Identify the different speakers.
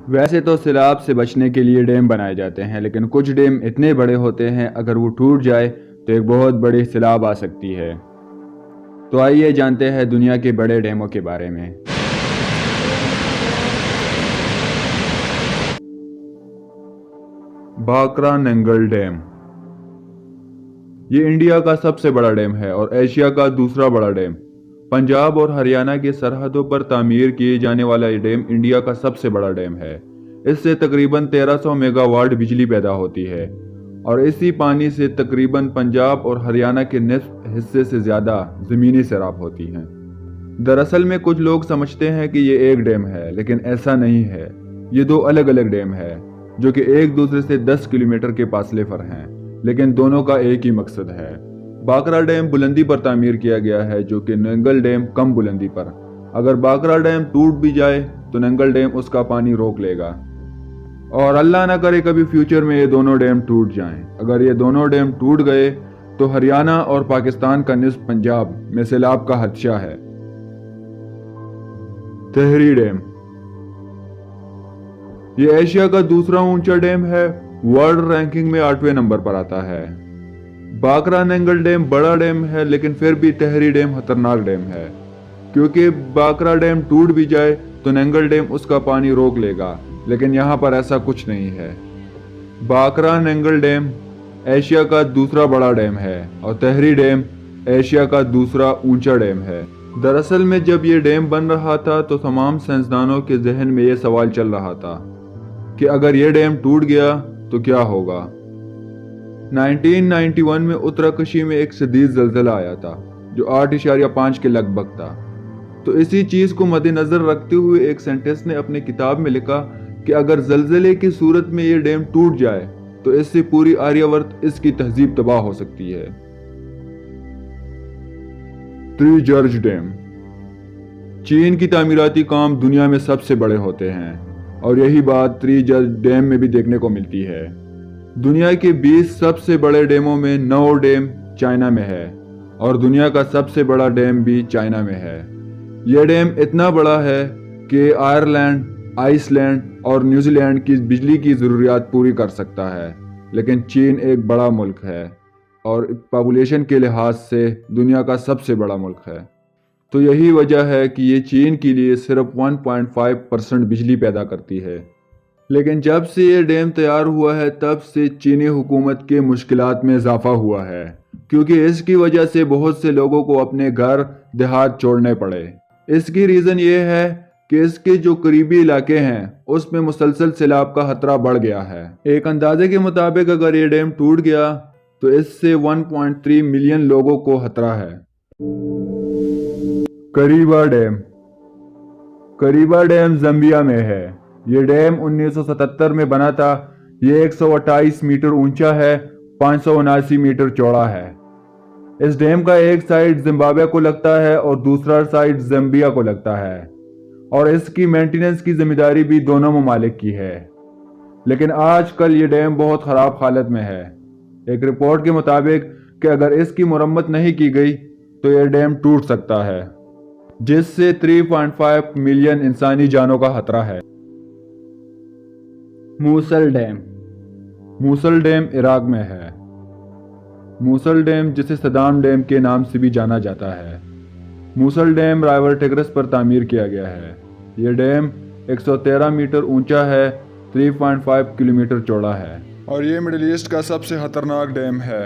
Speaker 1: ویسے تو سیلاب سے بچنے کے لیے ڈیم بنائے جاتے ہیں، لیکن کچھ ڈیم اتنے بڑے ہوتے ہیں اگر وہ ٹوٹ جائے تو ایک بہت بڑی سیلاب آ سکتی ہے۔ تو آئیے جانتے ہیں دنیا کے بڑے ڈیموں کے بارے میں۔ بھاکرا ننگل ڈیم یہ انڈیا کا سب سے بڑا ڈیم ہے اور ایشیا کا دوسرا بڑا ڈیم۔ پنجاب اور ہریانہ کی سرحدوں پر تعمیر کیے جانے والا یہ ڈیم انڈیا کا سب سے بڑا ڈیم ہے۔ اس سے تقریباً 1300 میگا واٹ بجلی پیدا ہوتی ہے اور اسی پانی سے تقریباً پنجاب اور ہریانہ کے نصف حصے سے زیادہ زمینی سیراب ہوتی ہیں۔ دراصل میں کچھ لوگ سمجھتے ہیں کہ یہ ایک ڈیم ہے، لیکن ایسا نہیں ہے۔ یہ دو الگ الگ ڈیم ہے جو کہ ایک دوسرے سے 10 کلومیٹر کے فاصلے پر ہیں، لیکن دونوں کا ایک ہی مقصد ہے۔ بھاکرا ڈیم بلندی پر تعمیر کیا گیا ہے، جو کہ ننگل ڈیم کم بلندی پر۔ اگر بھاکرا ڈیم ٹوٹ بھی جائے تو ننگل ڈیم اس کا پانی روک لے گا، اور اللہ نہ کرے کبھی فیوچر میں یہ دونوں ڈیم ٹوٹ جائیں۔ اگر یہ دونوں ڈیم ٹوٹ گئے تو ہریانہ اور پاکستان کا نصف پنجاب میں سیلاب کا خدشہ ہے۔ تہری ڈیم یہ ایشیا کا دوسرا اونچا ڈیم ہے، ورلڈ رینکنگ میں 8ویں نمبر پر آتا ہے۔ بھاکرا ننگل ڈیم بڑا ڈیم ہے، لیکن پھر بھی تہری ڈیم خطرناک ڈیم ہے، کیونکہ بھاکرا ڈیم ٹوٹ بھی جائے تو ننگل ڈیم اس کا پانی روک لے گا، لیکن یہاں پر ایسا کچھ نہیں ہے۔ بھاکرا ننگل ڈیم ایشیا کا دوسرا بڑا ڈیم ہے اور تہری ڈیم ایشیا کا دوسرا اونچا ڈیم ہے۔ دراصل میں جب یہ ڈیم بن رہا تھا تو تمام سائنسدانوں کے ذہن میں یہ سوال چل رہا تھا کہ اگر یہ ڈیم ٹوٹ گیا تو کیا ہوگا۔ 1991 میں اتراکشی میں ایک شدید زلزلہ آیا تھا جو 8.5 کے لگ بھگ تھا۔ تو اسی چیز کو مد نظر رکھتے ہوئے ایک سائنٹسٹ نے اپنی کتاب میں لکھا کہ اگر زلزلے کی صورت میں یہ ڈیم ٹوٹ جائے تو اس سے پوری آریہ ورت اس کی تہذیب تباہ ہو سکتی ہے۔ تھری جرج ڈیم چین کی تعمیراتی کام دنیا میں سب سے بڑے ہوتے ہیں، اور یہی بات تھری جرج ڈیم میں بھی دیکھنے کو ملتی ہے۔ دنیا کے 20 سب سے بڑے ڈیموں میں 9 ڈیم چائنا میں ہے، اور دنیا کا سب سے بڑا ڈیم بھی چائنا میں ہے۔ یہ ڈیم اتنا بڑا ہے کہ آئرلینڈ، آئس لینڈ اور نیوزی لینڈ کی بجلی کی ضروریات پوری کر سکتا ہے، لیکن چین ایک بڑا ملک ہے اور پاپولیشن کے لحاظ سے دنیا کا سب سے بڑا ملک ہے۔ تو یہی وجہ ہے کہ یہ چین کے لیے صرف 1.5% بجلی پیدا کرتی ہے۔ لیکن جب سے یہ ڈیم تیار ہوا ہے تب سے چینی حکومت کے مشکلات میں اضافہ ہوا ہے، کیونکہ اس کی وجہ سے بہت سے لوگوں کو اپنے گھر دیہات چھوڑنے پڑے۔ اس کی ریزن یہ ہے کہ اس کے جو قریبی علاقے ہیں اس میں مسلسل سیلاب کا خطرہ بڑھ گیا ہے۔ ایک اندازے کے مطابق اگر یہ ڈیم ٹوٹ گیا تو اس سے 1.3 ملین لوگوں کو خطرہ ہے۔ کریبا ڈیم کریبا ڈیم زمبیا میں ہے۔ یہ ڈیم 1977 میں بنا تھا۔ یہ 128 میٹر اونچا ہے، 579 میٹر چوڑا ہے۔ اس ڈیم کا ایک سائڈ زمبابوے کو لگتا ہے اور دوسرا سائڈ زمبیا کو لگتا ہے، اور اس کی مینٹیننس کی ذمہ داری بھی دونوں ممالک کی ہے۔ لیکن آج کل یہ ڈیم بہت خراب حالت میں ہے۔ ایک رپورٹ کے مطابق کہ اگر اس کی مرمت نہیں کی گئی تو یہ ڈیم ٹوٹ سکتا ہے، جس سے 3.5 ملین انسانی جانوں کا خطرہ ہے۔ موصل ڈیم موصل ڈیم عراق میں ہے۔ موصل ڈیم جسے صدام ڈیم کے نام سے بھی جانا جاتا ہے۔ موصل ڈیم رائیور ٹیگرس پر تعمیر کیا گیا ہے۔ یہ ڈیم 113 میٹر اونچا ہے، 3.5 کلومیٹر چوڑا ہے، اور یہ مڈل ایسٹ کا سب سے خطرناک ڈیم ہے۔